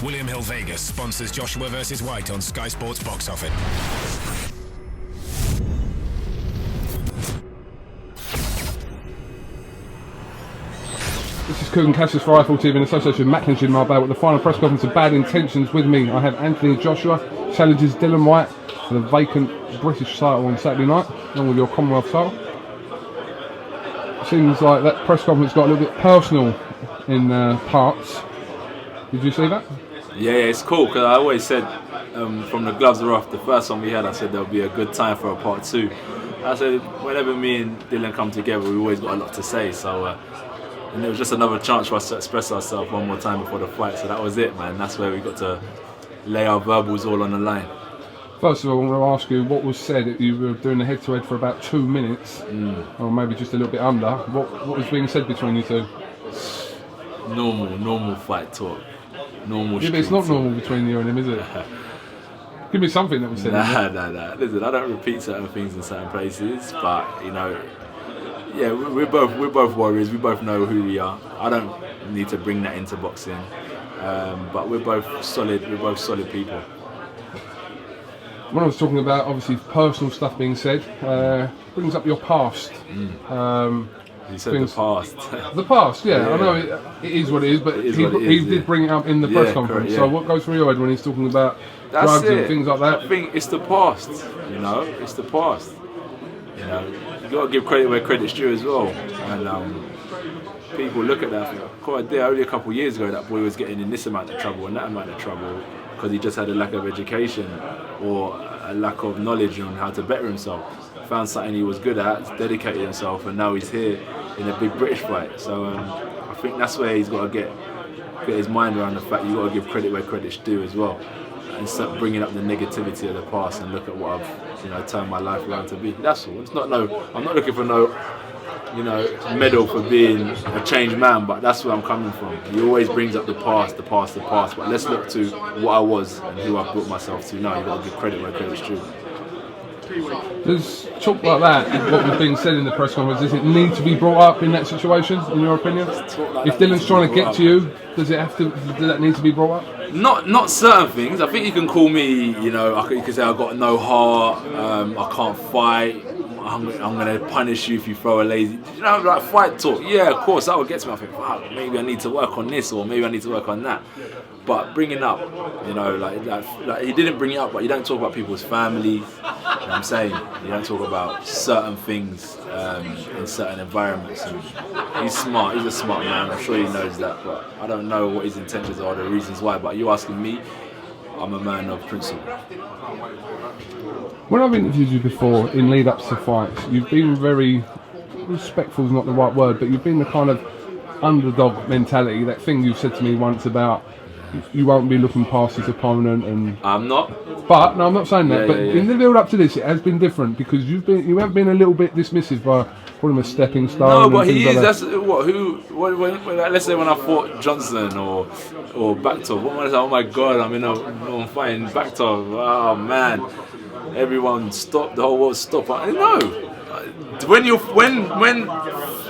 William Hill Vegas sponsors Joshua vs. Whyte on Sky Sports Box Office. This is KUGAN CASSIUS for Eiffel TV in association with Macklin Gym Marbella with the final press conference of Bad Intentions. With me, I have Anthony Joshua, challenges Dillian Whyte for the vacant British title on Saturday night, along with your Commonwealth title. Seems like that press conference got a little bit personal in parts. Did you see that? Yeah, it's cool because I always said from the gloves are off, the first one we had, I said there'll be a good time for a part two. I said whenever me and Dillian come together, we always got a lot to say. So, and it was just another chance for us to express ourselves one more time before the fight. So that was it, man. That's where we got to lay our verbals all on the line. First of all, I want to ask you what was said. You were doing the head-to-head for about 2 minutes, or maybe just a little bit under. What was being said between you two? Normal fight talk. Normal. Yeah, but it's not normal between you and him, is it? Give me something that was said. Nah. Listen, I don't repeat certain things in certain places, but you know, yeah, we're both warriors. We both know who we are. I don't need to bring that into boxing, but we're both solid. We're both solid people. When I was talking about obviously personal stuff being said, brings up your past. You said the past. The past, yeah. I know it is what it is, but he did bring it up in the press conference. Correct, yeah. So what goes through your head when he's talking about drugs and things like that? I think it's the past, you know. It's the past. You know, you got to give credit where credit's due as well. And people look at that and think, God, only a couple of years ago that boy was getting in this amount of trouble and that amount of trouble because he just had a lack of education or a lack of knowledge on how to better himself. Found something he was good at, dedicated himself, and now he's here in a big British fight. So I think that's where he's got to get his mind around the fact you got to give credit where credit's due as well, and stop bringing up the negativity of the past and look at what I've turned my life around to be. That's all. It's not I'm not looking for no medal for being a changed man, but that's where I'm coming from. He always brings up the past. But let's look to what I was and who I've built myself to now. You got to give credit where credit's due. Does talk like that, what was being said in the press conference, does it need to be brought up in that situation, in your opinion? If Dillian's trying to get to you, does that need to be brought up? Not certain things. I think you can call me, you can say I've got no heart, I can't fight, I'm going to punish you if you throw a lazy, like fight talk. Yeah, of course, that would get to me. I think, wow, maybe I need to work on this or maybe I need to work on that. But bringing up, like he didn't bring it up, but you don't talk about people's family. You know what I'm saying? You don't talk about certain things in certain environments. And he's smart. He's a smart man. I'm sure he knows that. But I don't know what his intentions are, the reasons why. But you asking me, I'm a man of principle. When I've interviewed you before in lead-ups to fights, you've been very respectful is not the right word, but you've been the kind of underdog mentality. That thing you said to me once about you won't be looking past his opponent, and I'm not. But no, I'm not saying that. In the build up to this, it has been different because you have been a little bit dismissive by calling him a stepping stone. No, but he is. Like That's what. Let's say when I fought Johnson or Backtov, what was I? Oh my God, I'm fighting Backtov. Oh man, everyone stopped. The whole world stopped. No,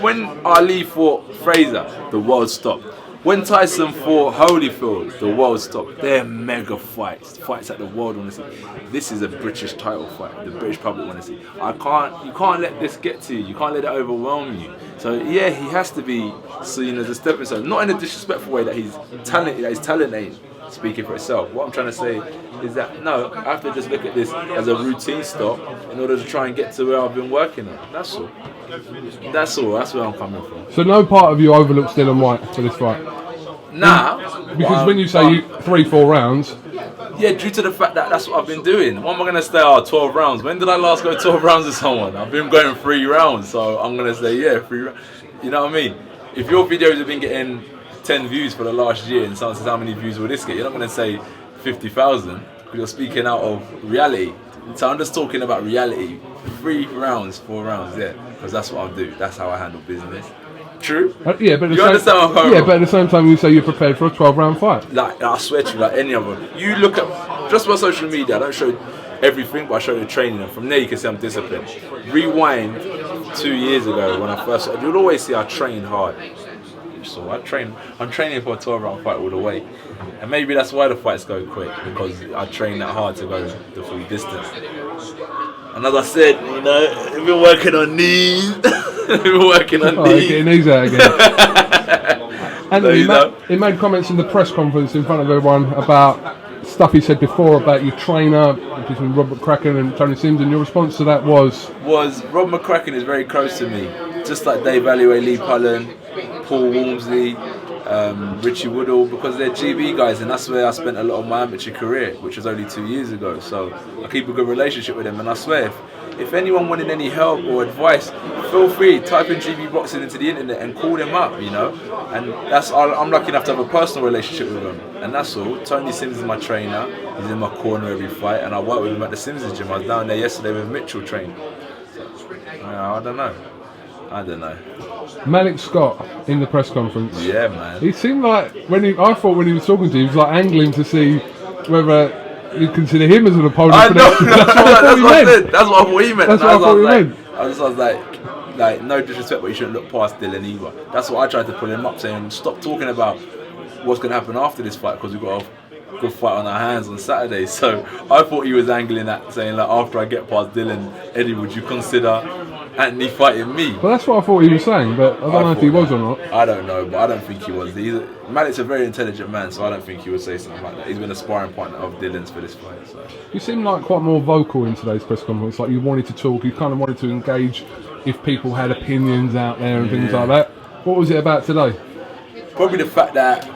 when Ali fought Fraser, the world stopped. When Tyson fought Holyfield, the world stopped. They're mega fights that the world want to see. This is a British title fight. The British public want to see. You can't let this get to you. You can't let it overwhelm you. So yeah, he has to be seen as a stepping stone. Not in a disrespectful way that his talent ain't speaking for itself. What I'm trying to say is that no, I have to just look at this as a routine stop in order to try and get to where I've been working at. That's all. That's where I'm coming from. So no part of you overlooks Dillian Whyte for this fight? Nah. Because when you say 3-4 rounds... Yeah, due to the fact that that's what I've been doing. What am I going to say, 12 rounds? When did I last go 12 rounds with someone? I've been going 3 rounds, so I'm going to say, 3 rounds. You know what I mean? If your videos have been getting 10 views for the last year and someone says, how many views will this get? You're not going to say 50,000 because you're speaking out of reality. So I'm just talking about reality. 3 rounds, 4 rounds, because that's what I'll do. That's how I handle business. True? Yeah, but you understand what I'm coming from? But at the same time you say you're prepared for a 12-round fight. Like, I swear to you, like any of them. You look at, just my social media, I don't show everything, but I show the training, and from there you can see I'm disciplined. Rewind 2 years ago when I first, you'll always see I trained hard. much. So I'm training for a 12-round fight all the way, and maybe that's why the fights go quick, because I train that hard to go the full distance. And as I said, you know, we've been working on knees. We've been working on knees. Getting knees out again. And he made comments in the press conference in front of everyone about stuff he said before about your trainer between Rob McCracken and Tony Sims, and your response to that was Rob McCracken is very close to me, just like Dave Alloway, Lee Cullen, Paul Walmsley, Richie Woodall, because they're GB guys, and that's where I spent a lot of my amateur career, which was only 2 years ago. So I keep a good relationship with them, and I swear, if anyone wanted any help or advice, feel free, type in GB Boxing into the internet and call them up, you know. And I'm lucky enough to have a personal relationship with them, and that's all. Tony Sims is my trainer. He's in my corner every fight, and I work with him at the Sims gym. I was down there yesterday with Mitchell training. I don't know. Malik Scott in the press conference. Yeah, man. He seemed like I thought when he was talking to you, he was like angling to see whether you consider him as an opponent. I know. That's what I thought That's what I thought he meant. That's what I thought he meant. I was like, no disrespect, but you shouldn't look past Dillian either. That's what I tried to pull him up, saying stop talking about what's going to happen after this fight, because we've got a good fight on our hands on Saturday. So I thought he was angling at saying, like, after I get past Dillian, Eddie, would you consider Anthony fighting me? Well, that's what I thought he was saying, but I don't know if he was or not. I don't know, but I don't think he was. Malik's a very intelligent man, so I don't think he would say something like that. He's been a sparring partner of Dillian's for this fight. So You seem like quite more vocal in today's press conference. Like you wanted to talk, you kind of wanted to engage if people had opinions out there and things like that. What was it about today? Probably the fact that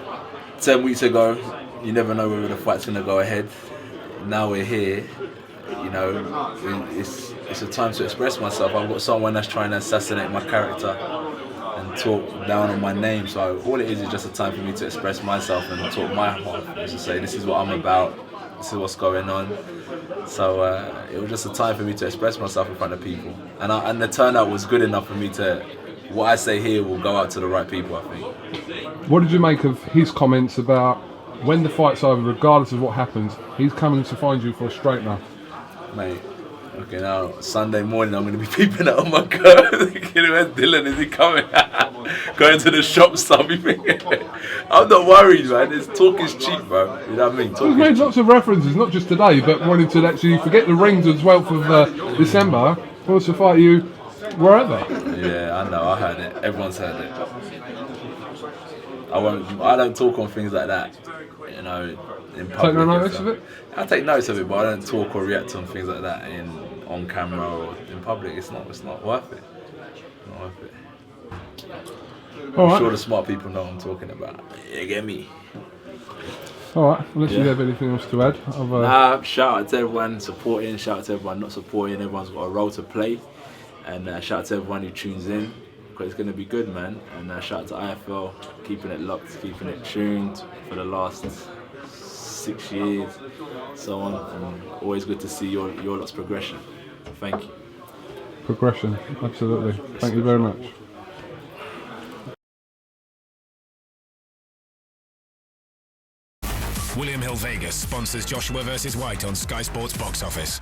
10 weeks ago, you never know whether the fight's going to go ahead. Now we're here, you know, it's a time to express myself. I've got someone that's trying to assassinate my character and talk down on my name. So all it is just a time for me to express myself and talk my heart, just to say this is what I'm about, this is what's going on. So it was just a time for me to express myself in front of people. And the turnout was good enough for me to, what I say here will go out to the right people, I think. What did you make of his comments about when the fight's over, regardless of what happens, he's coming to find you for a straightener? Mate, okay, now Sunday morning I'm going to be peeping out on my car thinking, where's Dillian, is he coming? Going to the shops, I'll be thinking. I'm not worried, man. Talk is cheap, bro. You know what I mean? He's made lots of references, not just today, but wanting to actually forget the rings on 12th of December, wants to fight you wherever. Yeah, I know, I heard it. Everyone's heard it. I don't talk on things like that, you know, in public. Take no notice of it? I take notice of it, but I don't talk or react on things like that on camera or in public. It's not worth it. Not worth it. I'm sure the smart people know what I'm talking about. You get me? Alright, unless you have anything else to add. Shout out to everyone supporting, shout out to everyone not supporting. Everyone's got a role to play. And shout out to everyone who tunes in, because it's going to be good, man. And shout out to IFL, keeping it locked, keeping it tuned for the last 6 years, so on. And always good to see your lot's progression. Thank you. Progression, absolutely. Thank you very much. William Hill Vegas sponsors Joshua vs. Whyte on Sky Sports Box Office.